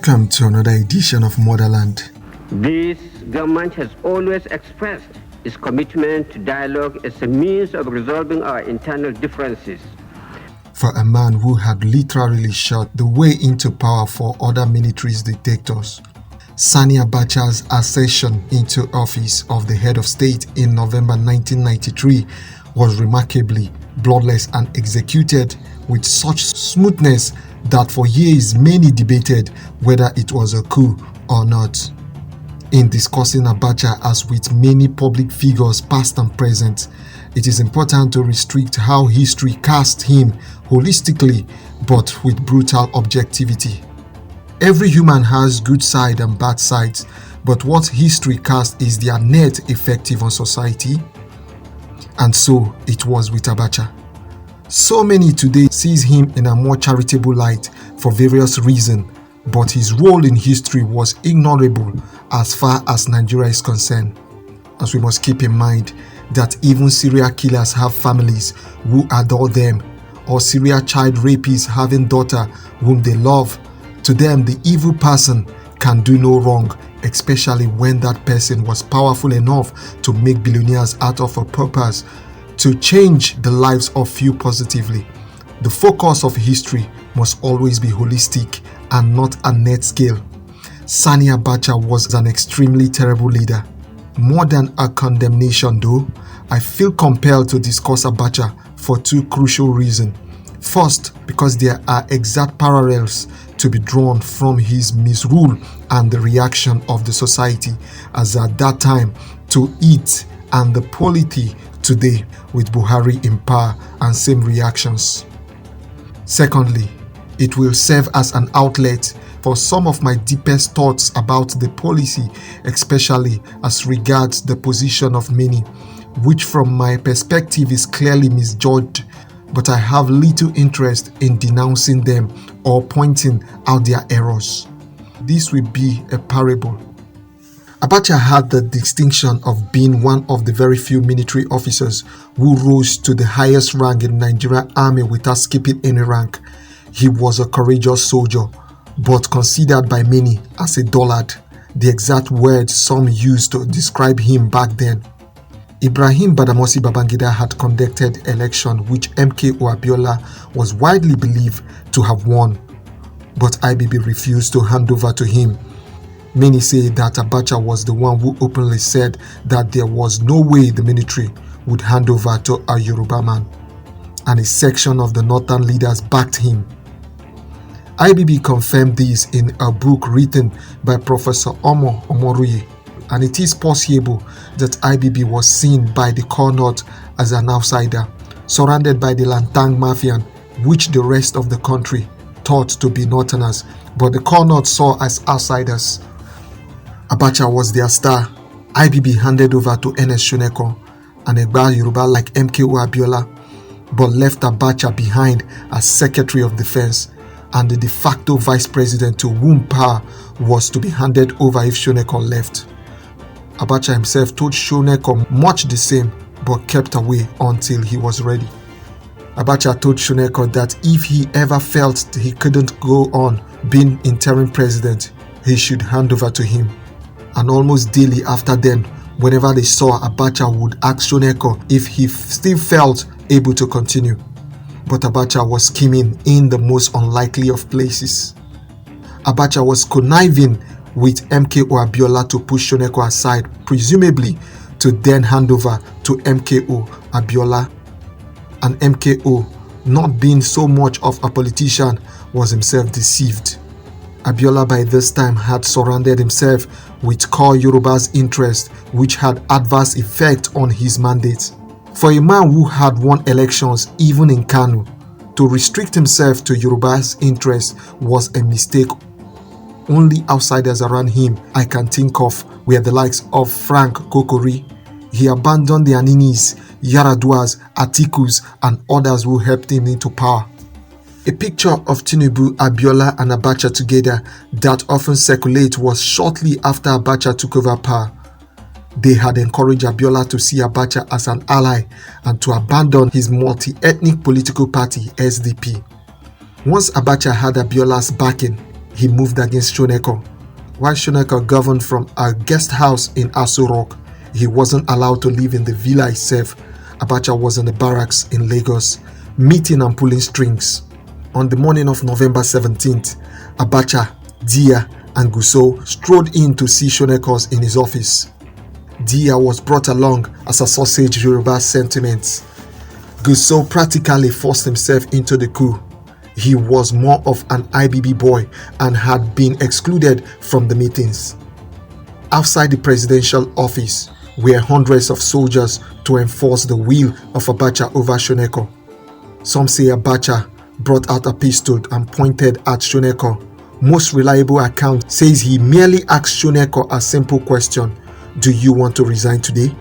Welcome to another edition of Motherland. This government has always expressed its commitment to dialogue as a means of resolving our internal differences. For a man who had literally shot the way into power for other military dictators, Sani Abacha's accession into office of the head of state in November 1993 was remarkably bloodless and executed with such smoothness that for years many debated whether it was a coup or not. In discussing Abacha, as with many public figures past and present, it is important to restrict how history cast him holistically but with brutal objectivity. Every human has good side and bad sides, but what history casts is their net effective on society. And so it was with Abacha. So many today sees him in a more charitable light for various reasons, but his role in history was ignorable as far as Nigeria is concerned. As we must keep in mind that even serial killers have families who adore them, or serial child rapists having daughter whom they love. To them, the evil person can do no wrong, especially when that person was powerful enough to make billionaires out of a purpose to change the lives of few positively. The focus of history must always be holistic and not a net scale. Sani Abacha was an extremely terrible leader. More than a condemnation though, I feel compelled to discuss Abacha for two crucial reasons. First, because there are exact parallels to be drawn from his misrule and the reaction of the society as at that time to it, and the polity today with Buhari in power and same reactions. Secondly, it will serve as an outlet for some of my deepest thoughts about the policy, especially as regards the position of many, which from my perspective is clearly misjudged, but I have little interest in denouncing them or pointing out their errors. This will be a parable. Abacha had the distinction of being one of the very few military officers who rose to the highest rank in the Nigerian army without skipping any rank. He was a courageous soldier, but considered by many as a dullard, the exact word some used to describe him back then. Ibrahim Badamasi Babangida had conducted election which MKO Abiola was widely believed to have won, but IBB refused to hand over to him. Many say that Abacha was the one who openly said that there was no way the military would hand over to a Yoruba man, and a section of the northern leaders backed him. IBB confirmed this in a book written by Professor Omo Omoruye, and it is possible that IBB was seen by the core north as an outsider, surrounded by the Lantang Mafia, which the rest of the country thought to be northerners, but the core north saw as outsiders. Abacha was their star. IBB handed over to NS Shoneko and Egba Yoruba like MKO Abiola, but left Abacha behind as Secretary of Defense and the de facto Vice President to whom power was to be handed over if Shoneko left. Abacha himself told Shoneko much the same, but kept away until he was ready. Abacha told Shoneko that if he ever felt he couldn't go on being interim president, he should hand over to him. And almost daily after then, whenever they saw, Abacha would ask Shoneko if he still felt able to continue. But Abacha was scheming in the most unlikely of places. Abacha was conniving with MKO Abiola to push Shoneko aside, presumably to then hand over to MKO Abiola. And MKO, not being so much of a politician, was himself deceived. Abiola by this time had surrounded himself with core Yoruba's interest, which had adverse effect on his mandate. For a man who had won elections even in Kano, to restrict himself to Yoruba's interest was a mistake. Only outsiders around him I can think of were the likes of Frank Kokori. He abandoned the Aninis, Yaraduas, Atikus and others who helped him into power. A picture of Tinubu, Abiola and Abacha together that often circulates was shortly after Abacha took over power. They had encouraged Abiola to see Abacha as an ally and to abandon his multi-ethnic political party SDP. Once Abacha had Abiola's backing, he moved against Shoneko. While Shoneko governed from a guest house in Aso Rock, he wasn't allowed to live in the villa itself. Abacha was in the barracks in Lagos, meeting and pulling strings. On the morning of November 17th, Abacha, Dia, and Gusau strode in to see Shoneko in his office. Dia was brought along as a sausage Yoruba sentiment. Gusau practically forced himself into the coup. He was more of an IBB boy and had been excluded from the meetings. Outside the presidential office were hundreds of soldiers to enforce the will of Abacha over Shoneko. Some say Abacha brought out a pistol and pointed at Shoneko. Most reliable account says he merely asked Shoneko a simple question: "Do you want to resign today?"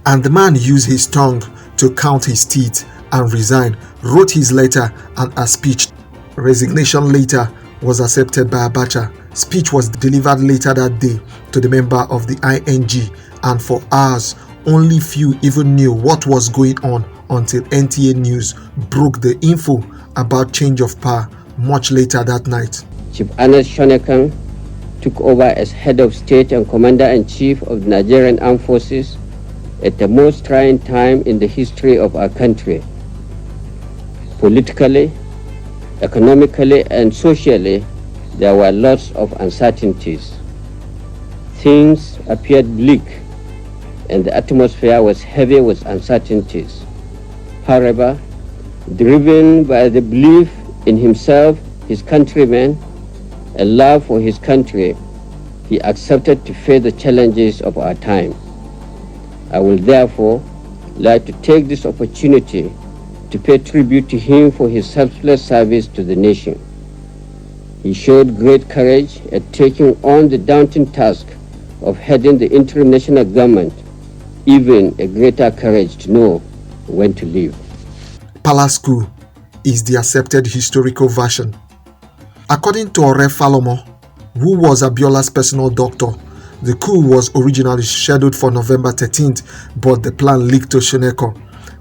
And the man used his tongue to count his teeth and resign, wrote his letter and a speech. Resignation later was accepted by Abacha. Speech was delivered later that day to the member of the ING, and for hours only few even knew what was going on until NTA News broke the info about change of power much later that night. Chief Ernest Shonekan took over as head of state and commander-in-chief of the Nigerian Armed Forces at the most trying time in the history of our country. Politically, economically, and socially, there were lots of uncertainties. Things appeared bleak, and the atmosphere was heavy with uncertainties. However, driven by the belief in himself, his countrymen, a love for his country, he accepted to face the challenges of our time. I will therefore like to take this opportunity to pay tribute to him for his selfless service to the nation. He showed great courage at taking on the daunting task of heading the interim national government, even a greater courage to know when to leave. Palace coup is the accepted historical version. According to Ore Falomo, who was Abiola's personal doctor, the coup was originally scheduled for November 13th, but the plan leaked to Shoneko.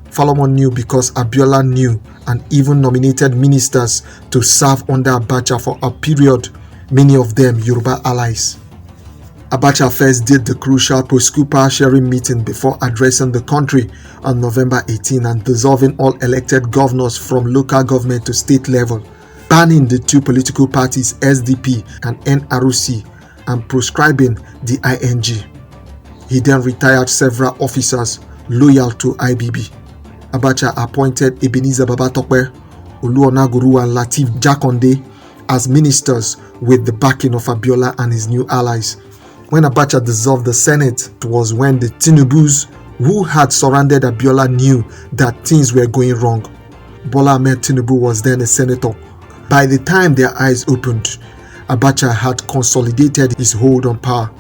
Falomo knew because Abiola knew and even nominated ministers to serve under Abacha for a period, many of them Yoruba allies. Abacha first did the crucial post-coup power sharing meeting before addressing the country on November 18 and dissolving all elected governors from local government to state level, banning the two political parties SDP and NRC and proscribing the ING. He then retired several officers loyal to IBB. Abacha appointed Ebenezer Babatope, Oluonaguru and Lateef Jakonde as ministers with the backing of Abiola and his new allies. When Abacha dissolved the Senate, it was when the Tinubus who had surrounded Abiola knew that things were going wrong. Bola Ahmed Tinubu was then a senator. By the time their eyes opened, Abacha had consolidated his hold on power.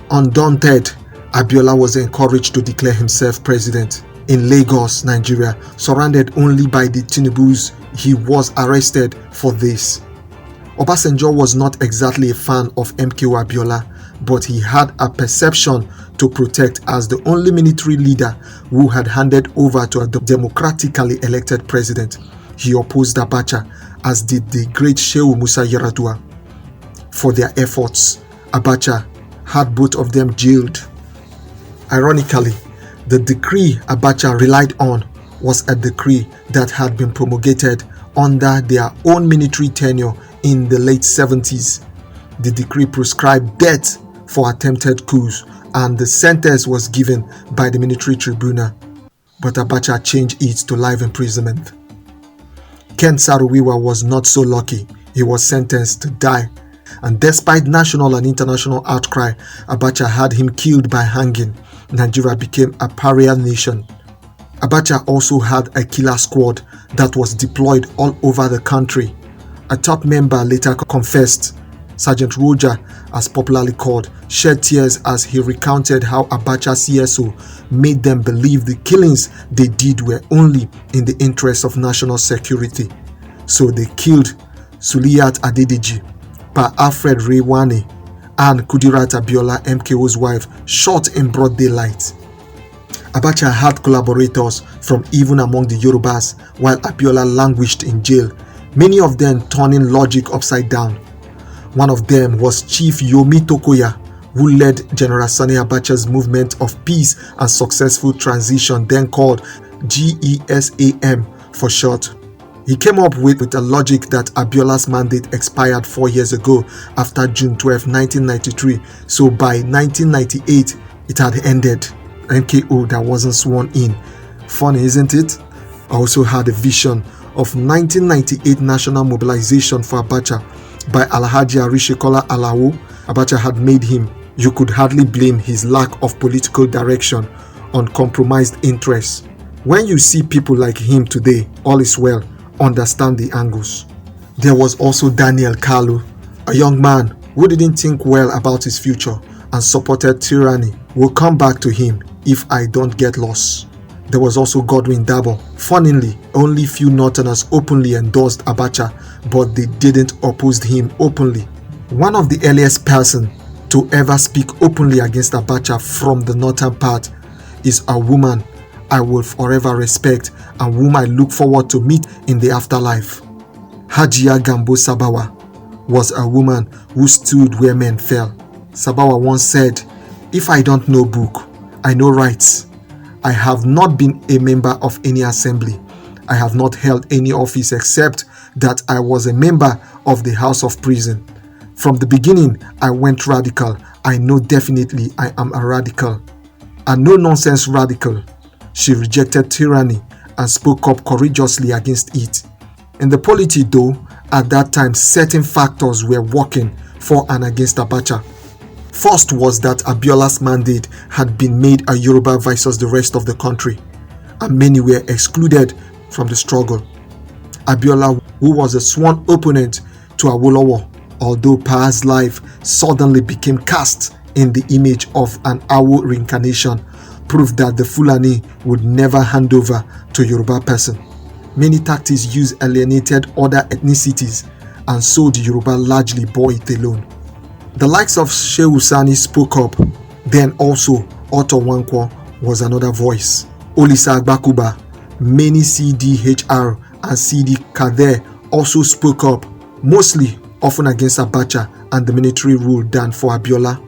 Undaunted, Abiola was encouraged to declare himself president. In Lagos, Nigeria, surrounded only by the Tinubus, he was arrested for this. Obasanjo was not exactly a fan of MKO Abiola, but he had a perception to protect as the only military leader who had handed over to a democratically elected president. He opposed Abacha, as did the great Shehu Musa Yar'Adua. For their efforts, Abacha had both of them jailed. Ironically, the decree Abacha relied on was a decree that had been promulgated under their own military tenure in the late 70s. The decree prescribed death for attempted coups, and the sentence was given by the military tribunal, but Abacha changed it to life imprisonment. Ken Saro-Wiwa was not so lucky. He was sentenced to die, and despite national and international outcry, Abacha had him killed by hanging. Nigeria became a pariah nation. Abacha also had a killer squad that was deployed all over the country. A top member later confessed. Sergeant Roger, as popularly called, shed tears as he recounted how Abacha CSO made them believe the killings they did were only in the interest of national security. So they killed Suliyat Adedeji, Pa Alfred Rewane, and Kudirat Abiola, MKO's wife, shot in broad daylight. Abacha had collaborators from even among the Yorubas, while Abiola languished in jail, many of them turning logic upside down. One of them was Chief Yomi Tokoya, who led General Sani Abacha's movement of peace and successful transition, then called GESAM for short. He came up with a logic that Abiola's mandate expired 4 years ago after June 12, 1993, so by 1998 it had ended. NKO that wasn't sworn in. Funny, isn't it? I also had a vision of 1998 national mobilization for Abacha by Alhaji Arishekola Alawo. Abacha had made him. You could hardly blame his lack of political direction on compromised interests. When you see people like him today, all is well. Understand the angles. There was also Daniel Kalu, a young man who didn't think well about his future and supported tyranny. We'll come back to him if I don't get lost. There was also Godwin Dabo. Funnily, only few Northerners openly endorsed Abacha, but they didn't oppose him openly. One of the earliest person to ever speak openly against Abacha from the northern part is a woman I will forever respect and whom I look forward to meet in the afterlife. Hajiya Gambo Sabawa was a woman who stood where men fell. Sabawa once said, "If I don't know book, I know rights. I have not been a member of any assembly. I have not held any office except that I was a member of the House of Prison. From the beginning, I went radical. I know definitely I am a radical. A no-nonsense radical." She rejected tyranny and spoke up courageously against it. In the polity though, at that time certain factors were working for and against Abacha. First was that Abiola's mandate had been made a Yoruba versus the rest of the country, and many were excluded from the struggle. Abiola, who was a sworn opponent to Awolowo, although Pa's life suddenly became cast in the image of an Awo reincarnation, proved that the Fulani would never hand over to Yoruba person. Many tactics used alienated other ethnicities, and so the Yoruba largely bore it alone. The likes of Shehu Sani spoke up. Then also Otto Wankwo was another voice. Olisa Agbakuba, many CDHR and CD Kader also spoke up, mostly often against Abacha and the military rule than for Abiola.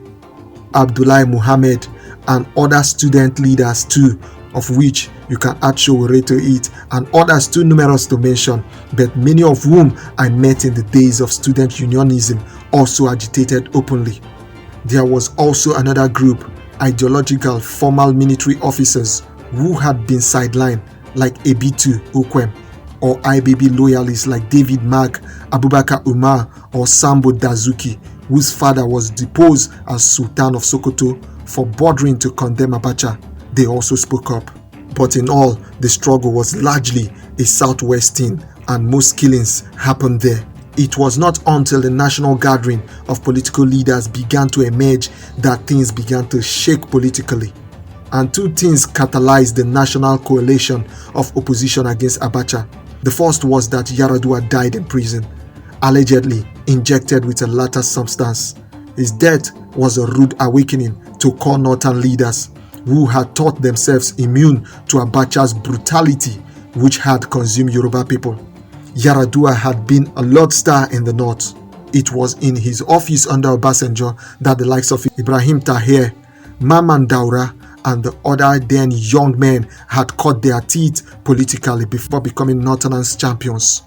Abdullahi Muhammad and other student leaders too, of which you can add Showore to it, and others too numerous to mention, but many of whom I met in the days of student unionism also agitated openly. There was also another group, ideological formal military officers who had been sidelined, like Ebitu Ukwem, or IBB loyalists like David Mark, Abubakar Umar, or Sambo Dazuki, whose father was deposed as Sultan of Sokoto for bordering to condemn Abacha. They also spoke up. But in all, the struggle was largely a southwest thing, and most killings happened there. It was not until the national gathering of political leaders began to emerge that things began to shake politically. And two things catalyzed the national coalition of opposition against Abacha. The first was that Yaradua died in prison, allegedly injected with a latter substance. His death was a rude awakening to core northern leaders who had thought themselves immune to Abacha's brutality, which had consumed Yoruba people. Yaradua had been a lodestar in the north. It was in his office under Obasanjo that the likes of Ibrahim Tahir, Maman Daura, and the other then young men had cut their teeth politically before becoming Northerners champions.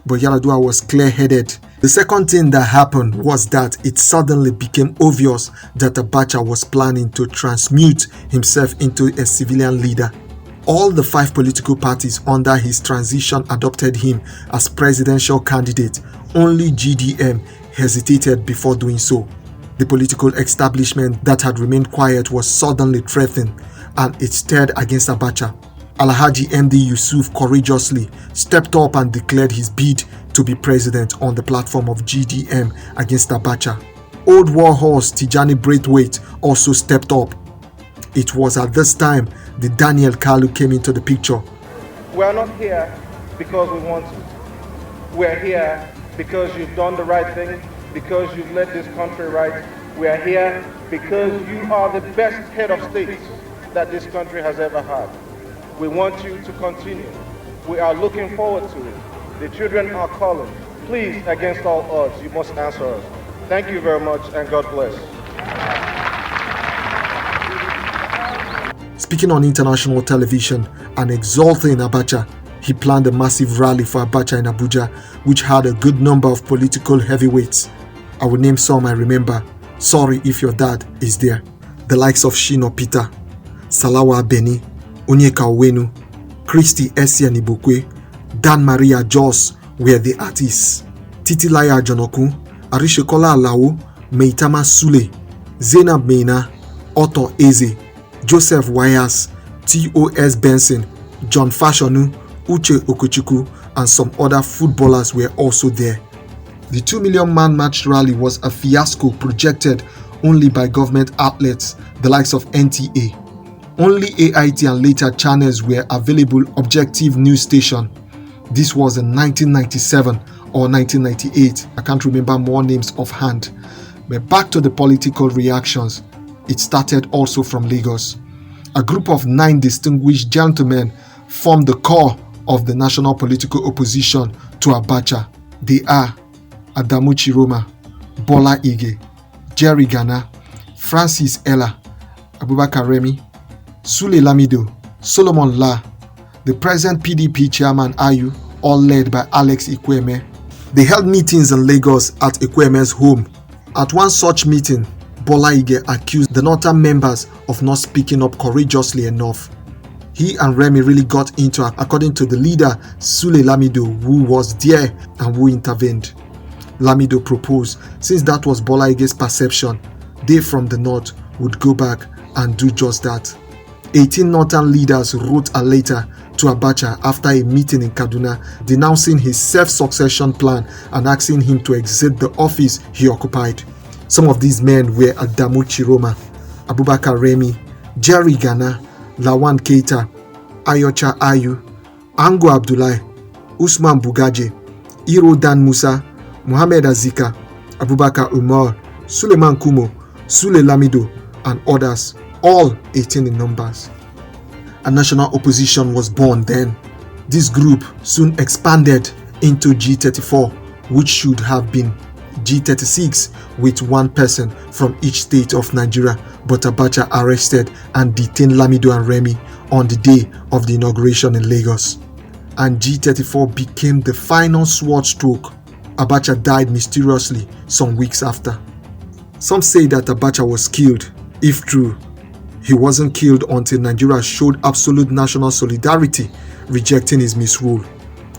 But Yaradua was clear-headed. The second thing that happened was that it suddenly became obvious that Abacha was planning to transmute himself into a civilian leader. All the 5 political parties under his transition adopted him as presidential candidate. Only GDM hesitated before doing so. The political establishment that had remained quiet was suddenly threatened, and it stirred against Abacha. Alhaji MD Yusuf courageously stepped up and declared his bid to be president on the platform of GDM against Abacha. Old war horse Tijani Braithwaite also stepped up. It was at this time that Daniel Kalu came into the picture. We are not here because we want to. We are here because you've done the right thing, because you've led this country right. We are here because you are the best head of state that this country has ever had. We want you to continue. We are looking forward to it. The children are calling. Please, against all odds, you must answer us. Thank you very much, and God bless. Speaking on international television and exalting Abacha, he planned a massive rally for Abacha in Abuja, which had a good number of political heavyweights. I will name some I remember. Sorry if your dad is there. The likes of Shino Peter, Salawa Beni, Onyeka Owenu, Christy Esianibokwe, Dan Maria Jos were the artists. Titilaya Jonoku, Arishekola Alao, Meitama Sule, Zainab Meina, Otto Eze, Joseph Wayas, T.O.S. Benson, John Fashanu, Uche Okochukwu, and some other footballers were also there. The 2 million man march rally was a fiasco projected only by government outlets, the likes of NTA. Only AIT and later channels were available objective news station. This was in 1997 or 1998. I can't remember more names offhand. But back to the political reactions. It started also from Lagos. A group of 9 distinguished gentlemen formed the core of the national political opposition to Abacha. They are Adamu Chiroma, Bola Ige, Jerry Gana, Francis Ella, Abubakar Remi, Sule Lamido, Solomon La, the present PDP chairman Ayu, all led by Alex Ikweme. They held meetings in Lagos at Ikweme's home. At one such meeting, Bola Ige accused the northern members of not speaking up courageously enough. He and Remi really got into it, according to the leader Sule Lamido, who was there and who intervened. Lamido proposed, since that was Bola Ige's perception, they from the north would go back and do just that. 18 northern leaders wrote a letter to Abacha after a meeting in Kaduna, denouncing his self-succession plan and asking him to exit the office he occupied. Some of these men were Adamu Chiroma, Abubakar Remi, Jerry Gana, Lawan Keita, Ayocha Ayu, Ango Abdullahi, Usman Bugaje, Iro Dan Musa, Muhammad Azika, Abubakar Umar, Suleiman Kumo, Sule Lamido, and others, all 18 in numbers. A national opposition was born then. This group soon expanded into G34, which should have been G36 with one person from each state of Nigeria, but Abacha arrested and detained Lamido and Remi on the day of the inauguration in Lagos. And G34 became the final sword stroke. Abacha died mysteriously some weeks after. Some say that Abacha was killed. If true, he wasn't killed until Nigeria showed absolute national solidarity, rejecting his misrule.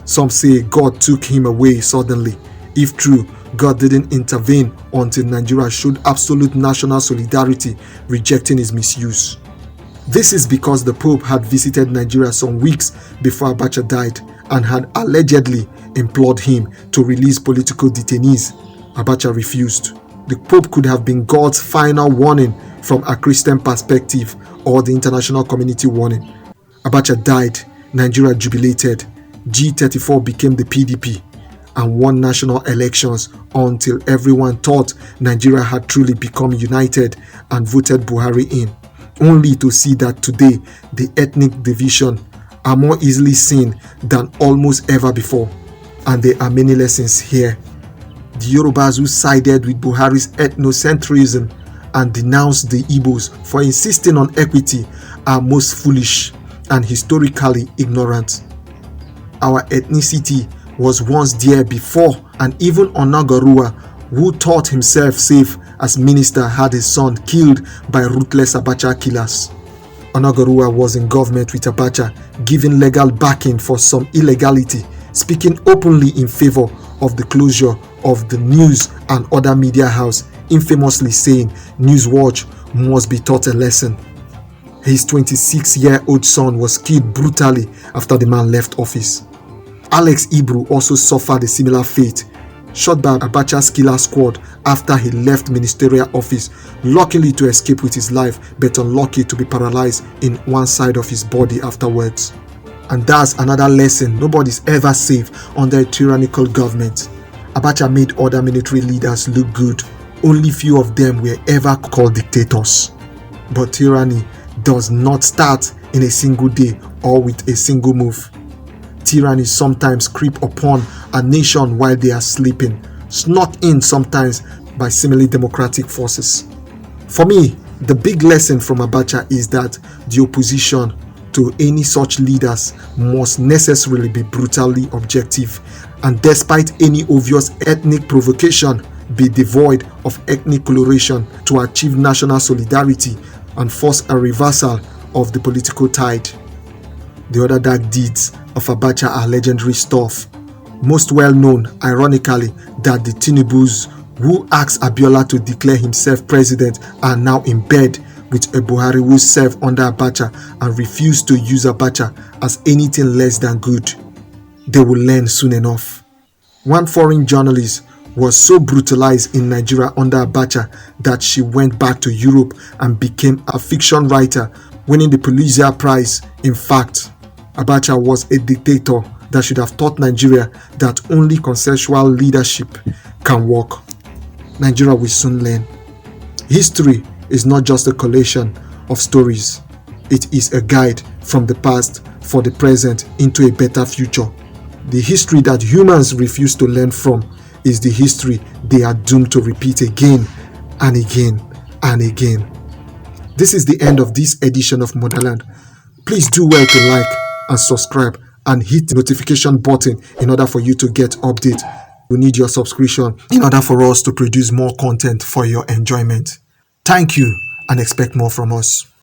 Some say God took him away suddenly. If true, God didn't intervene until Nigeria showed absolute national solidarity, rejecting his misuse. This is because the Pope had visited Nigeria some weeks before Abacha died and had allegedly implored him to release political detainees. Abacha refused. The Pope could have been God's final warning from a Christian perspective or the international community warning. Abacha died, Nigeria jubilated, G34 became the PDP and won national elections until everyone thought Nigeria had truly become united and voted Buhari in, only to see that today the ethnic division are more easily seen than almost ever before. And there are many lessons here. The Yorubas who sided with Buhari's ethnocentrism and denounced the Igbos for insisting on equity are most foolish and historically ignorant. Our ethnicity was once there before, and even Onagarua, who thought himself safe as minister, had his son killed by ruthless Abacha killers. Onagarua was in government with Abacha, giving legal backing for some illegality, speaking openly in favor of the closure of the news and other media house, infamously saying Newswatch must be taught a lesson. His 26-year-old son was killed brutally after the man left office. Alex Ibru also suffered a similar fate, shot by Abacha's killer squad after he left ministerial office, luckily to escape with his life, but unlucky to be paralyzed in one side of his body afterwards. And that's another lesson: nobody's ever safe under a tyrannical government. Abacha made other military leaders look good. Only few of them were ever called dictators. But tyranny does not start in a single day or with a single move. Tyranny sometimes creep upon a nation while they are sleeping, snuck in sometimes by seemingly democratic forces. For me, the big lesson from Abacha is that the opposition to any such leaders must necessarily be brutally objective, and despite any obvious ethnic provocation, be devoid of ethnic coloration to achieve national solidarity and force a reversal of the political tide. The other dark deeds of Abacha are legendary stuff. Most well known, ironically, that the Tinubus who asked Abiola to declare himself president are now in bed with a Buhari who served under Abacha and refused to use Abacha as anything less than good. They will learn soon enough. One foreign journalist was so brutalized in Nigeria under Abacha that she went back to Europe and became a fiction writer, winning the Pulitzer Prize. In fact, Abacha was a dictator that should have taught Nigeria that only consensual leadership can work. Nigeria will soon learn. History is not just a collation of stories. It is a guide from the past for the present into a better future. The history that humans refuse to learn from is the history they are doomed to repeat again and again and again. This is the end of this edition of Motherland. Please do well to like and subscribe and hit the notification button in order for you to get updates. We need your subscription in order for us to produce more content for your enjoyment. Thank you and expect more from us.